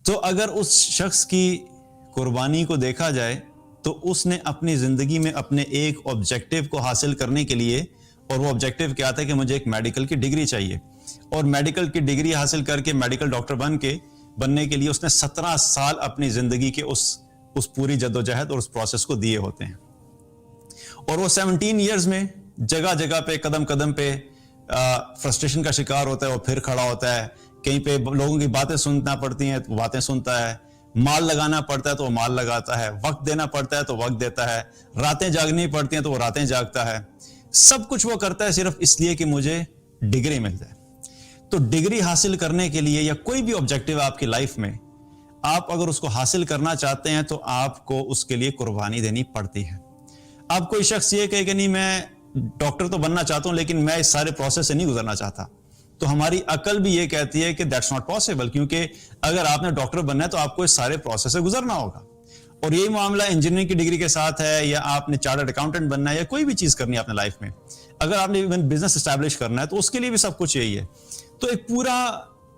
تو اگر اس شخص کی قربانی کو دیکھا جائے تو اس نے اپنی زندگی میں اپنے ایک آبجیکٹو کو حاصل کرنے کے لیے، اور وہ آبجیکٹو کیا تھا کہ مجھے ایک میڈیکل کی ڈگری چاہیے، اور میڈیکل کی ڈگری حاصل کر کے میڈیکل ڈاکٹر بننے کے لیے اس نے 17 سال اپنی زندگی کے اس پوری جدوجہد اور اس پروسیس کو دیے ہوتے ہیں، اور وہ 17 ایئرز میں جگہ جگہ پہ قدم قدم پہ فرسٹریشن کا شکار ہوتا ہے، وہ پھر کھڑا ہوتا ہے، کہیں پہ لوگوں کی باتیں سننا پڑتی ہیں تو باتیں سنتا ہے، مال لگانا پڑتا ہے تو وہ مال لگاتا ہے، وقت دینا پڑتا ہے تو وقت دیتا ہے، راتیں جاگنی پڑتی ہیں تو وہ راتیں جاگتا ہے، سب کچھ وہ کرتا ہے صرف اس لیے کہ مجھے ڈگری مل جائے۔ تو ڈگری حاصل کرنے کے لیے یا کوئی بھی آبجیکٹو آپ کی لائف میں، آپ اگر اس کو حاصل کرنا چاہتے ہیں تو آپ کو اس کے لیے قربانی دینی پڑتی ہے۔ اب کوئی شخص یہ کہے کہ نہیں میں ڈاکٹر تو بننا چاہتا ہوں لیکن میں اس سارے پروسیس سے نہیں گزرنا چاہتا، تو ہماری عقل بھی یہ کہتی ہے کہ دیٹس ناٹ پاسبل، کیونکہ اگر آپ نے ڈاکٹر بننا ہے تو آپ کو اس سارے پروسیس سے گزرنا ہوگا، اور یہی معاملہ انجینئرنگ کی ڈگری کے ساتھ ہے، یا آپ نے چارٹرڈ اکاؤنٹنٹ بننا ہے، یا کوئی بھی چیز کرنی ہے اپنے لائف میں، اگر آپ نے ایون بزنس اسٹیبلش کرنا ہے تو اس کے لیے بھی سب کچھ یہی ہے۔ تو ایک پورا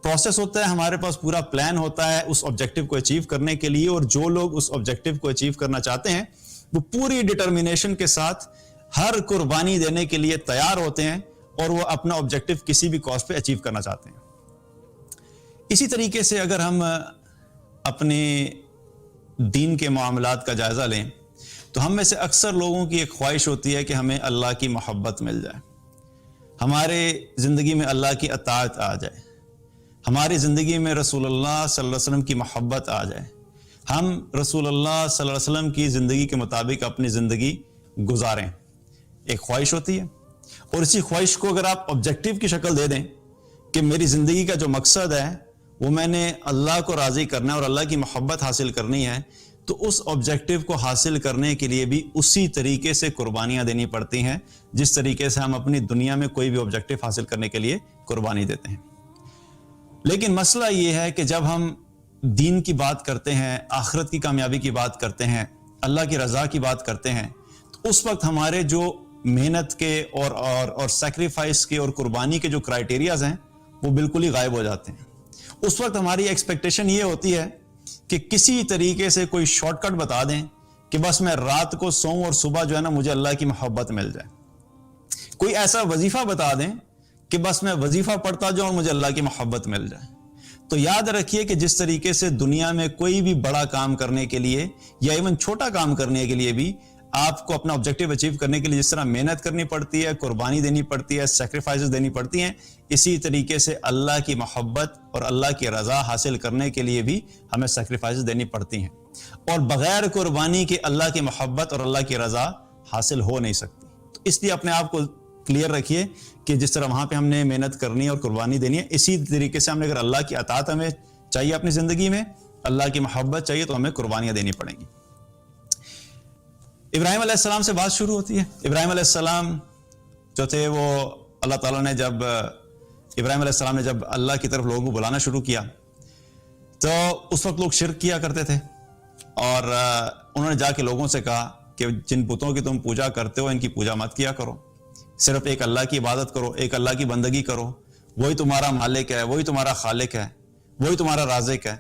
پروسیس ہوتا ہے، ہمارے پاس پورا پلان ہوتا ہے اس آبجیکٹو کو اچیو کرنے کے لیے، اور جو لوگ اس آبجیکٹو کو اچیو کرنا چاہتے ہیں وہ پوری ڈٹرمینیشن کے ساتھ ہر قربانی دینے کے لیے تیار ہوتے ہیں، اور وہ اپنا آبجیکٹو کسی بھی کاسٹ پہ اچیو کرنا چاہتے ہیں۔ اسی طریقے سے اگر ہم اپنے دین کے معاملات کا جائزہ لیں تو ہم میں سے اکثر لوگوں کی ایک خواہش ہوتی ہے کہ ہمیں اللہ کی محبت مل جائے، ہمارے زندگی میں اللہ کی اطاعت آ جائے، ہماری زندگی میں رسول اللہ صلی اللہ علیہ وسلم کی محبت آ جائے، ہم رسول اللہ صلی اللہ علیہ وسلم کی زندگی کے مطابق اپنی زندگی گزاریں، ایک خواہش ہوتی ہے۔ اور اسی خواہش کو اگر آپ آبجیکٹو کی شکل دے دیں کہ میری زندگی کا جو مقصد ہے وہ میں نے اللہ کو راضی کرنا ہے اور اللہ کی محبت حاصل کرنی ہے، تو اس آبجیکٹو کو حاصل کرنے کے لیے بھی اسی طریقے سے قربانیاں دینی پڑتی ہیں جس طریقے سے ہم اپنی دنیا میں کوئی بھی آبجیکٹو حاصل کرنے کے لیے قربانی دیتے ہیں۔ لیکن مسئلہ یہ ہے کہ جب ہم دین کی بات کرتے ہیں، آخرت کی کامیابی کی بات کرتے ہیں، اللہ کی رضا کی بات کرتے ہیں، تو اس وقت ہمارے جو محنت کے اور سیکریفائس کے اور قربانی کے جو کرائیٹیریاز ہیں وہ بالکل ہی غائب ہو جاتے ہیں۔ اس وقت ہماری ایکسپیکٹیشن یہ ہوتی ہے کہ کسی طریقے سے کوئی شارٹ کٹ بتا دیں کہ بس میں رات کو سوؤں اور صبح جو ہے نا مجھے اللہ کی محبت مل جائے، کوئی ایسا وظیفہ بتا دیں کہ بس میں وظیفہ پڑھتا جاؤں اور مجھے اللہ کی محبت مل جائے۔ تو یاد رکھیے کہ جس طریقے سے دنیا میں کوئی بھی بڑا کام کرنے کے لیے یا ایون چھوٹا کام کرنے کے لیے بھی آپ کو اپنا آبجیکٹو اچیو کرنے کے لیے جس طرح محنت کرنی پڑتی ہے، قربانی دینی پڑتی ہے، سیکریفائسز دینی پڑتی ہیں، اسی طریقے سے اللہ کی محبت اور اللہ کی رضا حاصل کرنے کے لیے بھی ہمیں سیکریفائسز دینی پڑتی ہیں، اور بغیر قربانی کے اللہ کی محبت اور اللہ کی رضا حاصل ہو نہیں سکتی۔ تو اس لیے اپنے آپ کو کلیئر رکھیے کہ جس طرح وہاں پہ ہم نے محنت کرنی ہے اور قربانی دینی ہے، اسی طریقے سے ہم نے اگر اللہ کی اطاعت ہمیں چاہیے اپنی زندگی میں، اللہ کی محبت چاہیے تو ہمیں قربانیاں دینی پڑیں گی۔ ابراہیم علیہ السلام سے بات شروع ہوتی ہے۔ ابراہیم علیہ السلام جو تھے وہ اللہ تعالیٰ نے جب ابراہیم علیہ السلام نے جب اللہ کی طرف لوگوں کو بلانا شروع کیا تو اس وقت لوگ شرک کیا کرتے تھے، اور انہوں نے جا کے لوگوں سے کہا کہ جن بتوں کی تم پوجا کرتے ہو ان کی پوجا مت کیا کرو، صرف ایک اللہ کی عبادت کرو، ایک اللہ کی بندگی کرو، وہی تمہارا مالک ہے، وہی تمہارا خالق ہے، وہی تمہارا رازق ہے،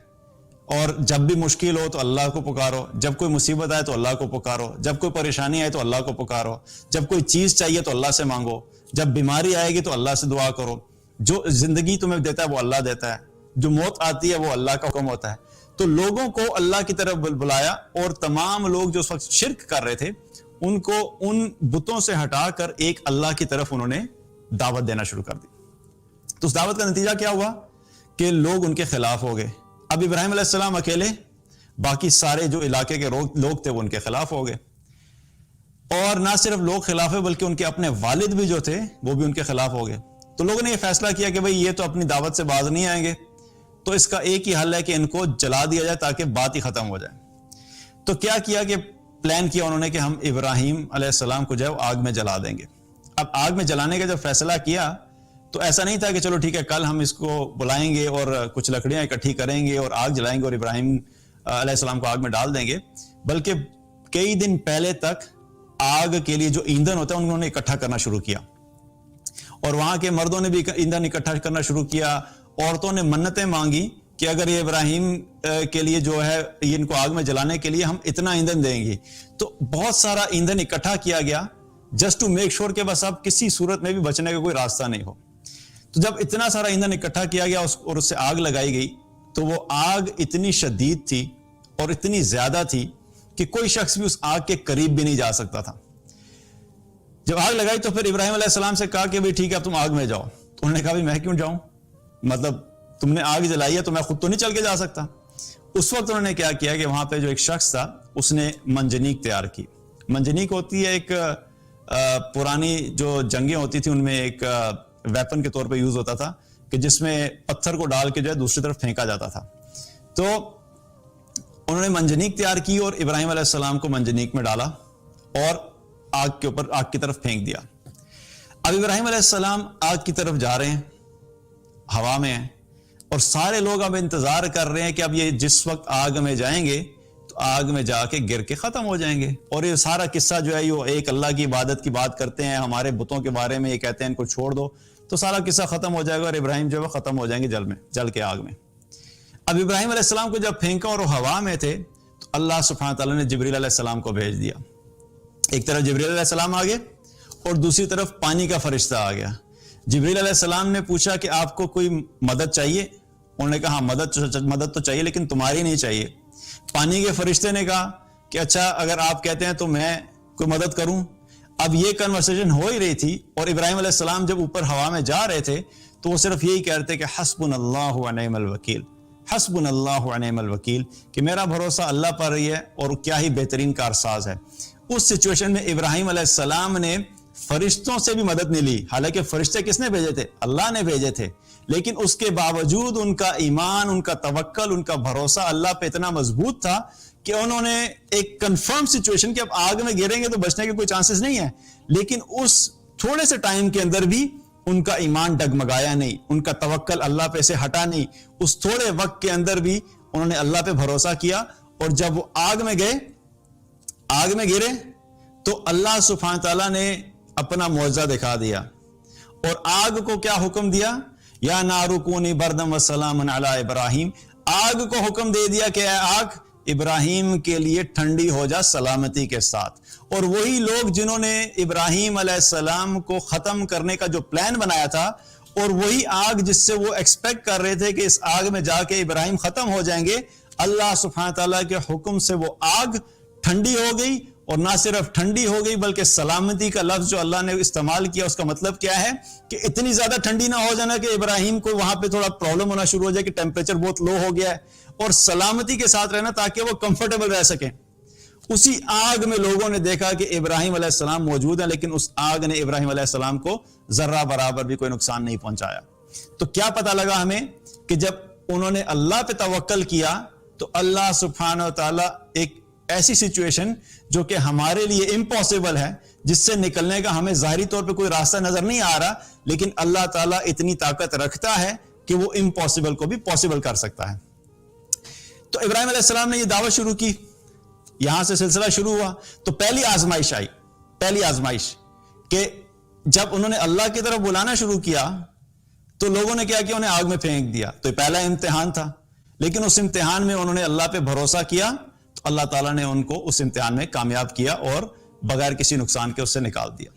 اور جب بھی مشکل ہو تو اللہ کو پکارو، جب کوئی مصیبت آئے تو اللہ کو پکارو، جب کوئی پریشانی آئے تو اللہ کو پکارو، جب کوئی چیز چاہیے تو اللہ سے مانگو، جب بیماری آئے گی تو اللہ سے دعا کرو، جو زندگی تمہیں دیتا ہے وہ اللہ دیتا ہے، جو موت آتی ہے وہ اللہ کا حکم ہوتا ہے۔ تو لوگوں کو اللہ کی طرف بلایا، اور تمام لوگ جو اس وقت شرک کر رہے تھے ان کو ان بتوں سے ہٹا کر ایک اللہ کی طرف انہوں نے دعوت دینا شروع کر دی۔ تو اس دعوت کا نتیجہ کیا ہوا کہ لوگ ان کے خلاف ہو گئے۔ اب ابراہیم علیہ السلام اکیلے، باقی سارے جو علاقے کے لوگ تھے وہ ان کے خلاف ہو گئے، اور نہ صرف لوگ خلاف ہوئے بلکہ ان کے اپنے والد بھی جو تھے وہ بھی ان کے خلاف ہو گئے۔ تو لوگوں نے یہ فیصلہ کیا کہ بھئی یہ تو اپنی دعوت سے باز نہیں آئیں گے، تو اس کا ایک ہی حل ہے کہ ان کو جلا دیا جائے تاکہ بات ہی ختم ہو جائے۔ تو کیا کیا کہ پلان کیا انہوں نے کہ ہم ابراہیم علیہ السلام کو جو ہے وہ آگ میں جلا دیں گے۔ اب آگ میں جلانے کا جب فیصلہ کیا تو ایسا نہیں تھا کہ چلو ٹھیک ہے کل ہم اس کو بلائیں گے اور کچھ لکڑیاں اکٹھی کریں گے اور آگ جلائیں گے اور ابراہیم علیہ السلام کو آگ میں ڈال دیں گے، بلکہ کئی دن پہلے تک آگ کے لیے جو ایندھن ہوتا ہے انہوں نے اکٹھا کرنا شروع کیا، اور وہاں کے مردوں نے بھی ایندھن اکٹھا کرنا شروع کیا، عورتوں نے منتیں مانگی کہ اگر یہ ابراہیم کے لیے جو ہے ان کو آگ میں جلانے کے لیے ہم اتنا ایندھن دیں گے. تو بہت سارا ایندھن اکٹھا کیا گیا جسٹ ٹو میک شور کہ بس اب کسی صورت میں بھی بچنے کا کوئی راستہ نہیں ہو. تو جب اتنا سارا ایندھن اکٹھا کیا گیا اور اس سے آگ لگائی گئی تو وہ آگ اتنی شدید تھی اور اتنی زیادہ تھی کہ کوئی شخص بھی اس آگ کے قریب بھی نہیں جا سکتا تھا. جب آگ لگائی تو پھر ابراہیم علیہ السلام سے کہا کہ بھئی ٹھیک ہے اب تم آگ میں جاؤ. تو انہوں نے کہا میں کیوں جاؤں, مطلب تم نے آگ جلائی ہے تو میں خود تو نہیں چل کے جا سکتا. اس وقت انہوں نے کیا کیا کہ وہاں پہ جو ایک شخص تھا اس نے منجنیق تیار کی. منجنیق ہوتی ہے ایک پرانی جو جنگیں ہوتی تھی ان میں ایک ویپن کے طور پہ یوز ہوتا تھا کہ جس میں پتھر کو ڈال کے جو ہے دوسری طرف پھینکا جاتا تھا. تو انہوں نے منجنیق تیار کی اور ابراہیم علیہ السلام کو منجنیق میں ڈالا اور آگ کے اوپر آگ کی طرف پھینک دیا. اب ابراہیم علیہ السلام آگ کی طرف جا رہے ہیں, ہوا میں ہیں, اور سارے لوگ اب انتظار کر رہے ہیں کہ اب یہ جس وقت آگ میں جائیں گے تو آگ میں جا کے گر کے ختم ہو جائیں گے. اور یہ سارا قصہ جو ہے یہ ایک اللہ کی عبادت کی بات کرتے ہیں, ہمارے بتوں کے بارے میں یہ کہتے ہیں ان کو چھوڑ دو, تو سارا قصہ ختم ہو جائے گا اور ابراہیم جو ہے ختم ہو جائیں گے جل کے آگ میں. اب ابراہیم علیہ السلام کو جب پھینکا اور وہ ہوا میں تھے تو اللہ سبحانہ تعالیٰ نے جبریل علیہ السلام کو بھیج دیا. ایک طرف جبریل علیہ السلام آگے اور دوسری طرف پانی کا فرشتہ آ گیا. جبریل علیہ السلام نے پوچھا کہ آپ کو کوئی مدد چاہیے؟ انہوں نے کہا مدد تو چاہیے لیکن تمہاری نہیں چاہیے. پانی کے فرشتے نے کہا کہ اچھا اگر آپ کہتے ہیں تو میں کوئی مدد کروں. اب یہ کنورسیشن ہو ہی رہی تھی اور ابراہیم علیہ السلام جب اوپر ہوا میں جا رہے تھے تو وہ صرف یہی کہتے کہ حسبنا اللہ و نعم الوکیل, حسبنا اللہ و نعم الوکیل, کہ میرا بھروسہ اللہ پر ہی ہے اور کیا ہی بہترین کارساز ہے. اس سچویشن میں ابراہیم علیہ السلام نے فرشتوں سے بھی مدد نہیں لی. حالانکہ فرشتے کس نے بھیجے تھے؟ اللہ نے بھیجے تھے, لیکن اس کے باوجود ان کا ایمان, ان کا توکل, ان کا بھروسہ اللہ پہ اتنا مضبوط تھا کہ انہوں نے ایک کنفرم سچویشن کہ اب آگ میں گریں گے تو بچنے کے کوئی چانسز نہیں ہے, لیکن اس تھوڑے سے ٹائم کے اندر بھی ان کا ایمان ڈگمگایا نہیں, ان کا توکل اللہ پہ سے ہٹا نہیں. اس تھوڑے وقت کے اندر بھی انہوں نے اللہ پہ بھروسہ کیا اور جب وہ آگ میں گئے, آگ میں گرے تو اللہ سبحانہ تعالیٰ نے اپنا معجزہ دکھا دیا اور آگ کو کیا حکم دیا؟ یا نارو کونی بردم وسلام علی ابراہیم. آگ کو حکم دے دیا کہ اے آگ ابراہیم کے لیے ٹھنڈی ہو جا سلامتی کے ساتھ. اور وہی لوگ جنہوں نے ابراہیم علیہ السلام کو ختم کرنے کا جو پلان بنایا تھا اور وہی آگ جس سے وہ ایکسپیکٹ کر رہے تھے کہ اس آگ میں جا کے ابراہیم ختم ہو جائیں گے, اللہ سبحانہ تعالیٰ کے حکم سے وہ آگ ٹھنڈی ہو گئی. اور نہ صرف ٹھنڈی ہو گئی بلکہ سلامتی کا لفظ جو اللہ نے استعمال کیا اس کا مطلب کیا ہے کہ اتنی زیادہ ٹھنڈی نہ ہو جانا کہ ابراہیم کو وہاں پہ تھوڑا پرابلم ہونا شروع ہو جائے کہ ٹیمپریچر بہت لو ہو گیا ہے, اور سلامتی کے ساتھ رہنا تاکہ وہ کمفرٹیبل رہ سکیں. اسی آگ میں لوگوں نے دیکھا کہ ابراہیم علیہ السلام موجود ہیں, لیکن اس آگ نے ابراہیم علیہ السلام کو ذرہ برابر بھی کوئی نقصان نہیں پہنچایا. تو کیا پتا لگا ہمیں کہ جب انہوں نے اللہ پہ توکل کیا تو اللہ سبحانہ وتعالی ایک ایسی سچویشن جو کہ ہمارے لیے امپاسبل ہے, جس سے نکلنے کا ہمیں ظاہری طور پہ کوئی راستہ نظر نہیں آ رہا, لیکن اللہ تعالیٰ اتنی طاقت رکھتا ہے کہ وہ امپاسبل کو بھی پاسبل کر سکتا ہے. تو ابراہیم علیہ السلام نے یہ دعوت شروع کی, یہاں سے سلسلہ شروع ہوا. تو پہلی آزمائش آئی, پہلی آزمائش کہ جب انہوں نے اللہ کی طرف بلانا شروع کیا تو لوگوں نے کیا کیا, انہیں آگ میں پھینک دیا. تو یہ پہلا امتحان تھا, لیکن اس امتحان میں انہوں نے اللہ پہ بھروسہ کیا تو اللہ تعالیٰ نے ان کو اس امتحان میں کامیاب کیا اور بغیر کسی نقصان کے اس سے نکال دیا.